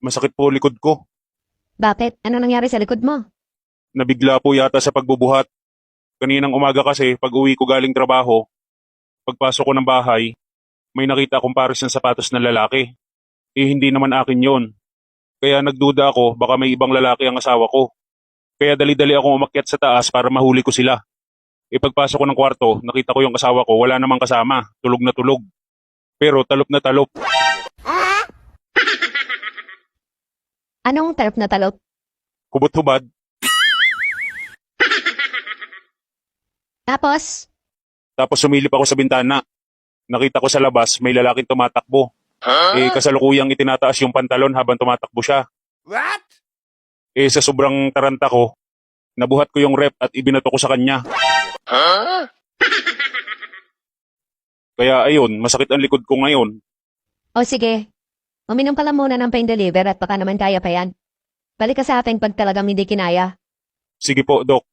Masakit po likod ko. Bakit? Ano nangyari sa likod mo? Nabigla po yata sa pagbubuhat. Kaninang umaga kasi, pag uwi ko galing trabaho, pagpasok ko ng bahay, may nakita akong pares ng sapatos ng lalaki. Hindi naman akin yon. Kaya nagduda ako, baka may ibang lalaki ang asawa ko. Kaya dali-dali akong umakyat sa taas para mahuli ko sila. Pagpasok ko ng kwarto, nakita ko yung asawa ko, wala namang kasama, tulog na tulog. Pero talop na talop. Anong tarp na talop? Hubot-hubad. Tapos, Tapos sumilip ako sa bintana. Nakita ko sa labas, may lalaking tumatakbo. Kasalukuyang itinataas yung pantalon habang tumatakbo siya. What? Sa sobrang taranta ko, nabuhat ko yung rep at ibinato ko sa kanya. Kaya ayun, masakit ang likod ko ngayon. o sige, uminom ka lang muna ng pain reliever at baka naman kaya pa yan. Balik ka sa atin pag talagang hindi kinaya. Sige po, Dok.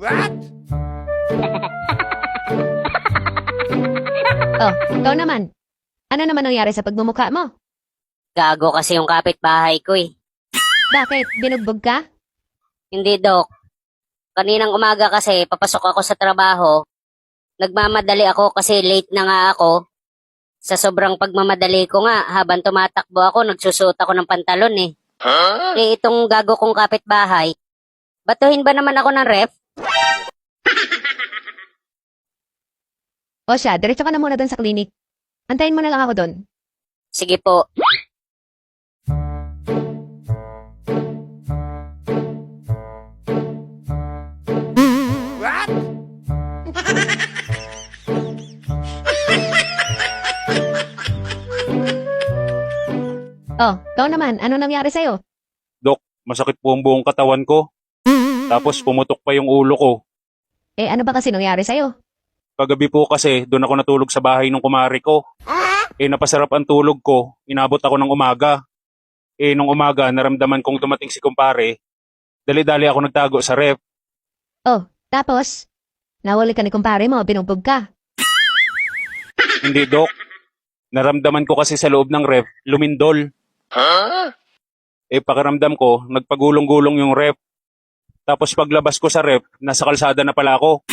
What? Oh, ikaw naman. Ano naman nangyari sa pagmumukha mo? Gago kasi yung kapitbahay ko eh. Bakit? Binugbog ka? Hindi, Dok. Kaninang umaga kasi, papasok ako sa trabaho. Nagmamadali ako kasi late na nga ako. Sa sobrang pagmamadali ko nga, habang tumatakbo ako, nagsusuot ako ng pantalon eh. Itong gago kong kapitbahay, batuhin ba naman ako ng ref? O siya, diretso ka na muna doon sa klinik. Antayin mo na lang ako doon. Sige po. What? Oh, ikaw naman, ano nangyari sa'yo? Dok, masakit po ang buong katawan ko. Tapos pumutok pa yung ulo ko. Ano ba kasi nangyari sa'yo? Kagabi po kasi, doon ako natulog sa bahay ng kumari ko. Napasarap ang tulog ko, inabot ako ng umaga. Nung umaga, naramdaman kong dumating si kumpare. Dali-dali ako nagtago sa ref. Oh, tapos? Nawali ka ni kumpare mo, binugbog ka. Hindi, Dok. Naramdaman ko kasi sa loob ng ref, lumindol. Pakiramdam ko, nagpagulong-gulong yung ref. Tapos paglabas ko sa ref, nasa kalsada na pala ako.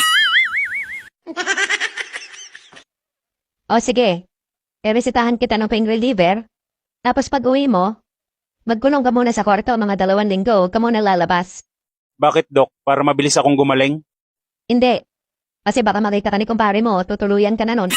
O sige, resetahan kita ng pain reliever. Tapos pag uwi mo, magkulong ka muna sa kwarto mga 2 linggo, huwag ka muna lalabas. Bakit, Dok? Para mabilis akong gumaling? Hindi. Kasi baka makita ka ni kumpare mo, tutuluyan ka na nun.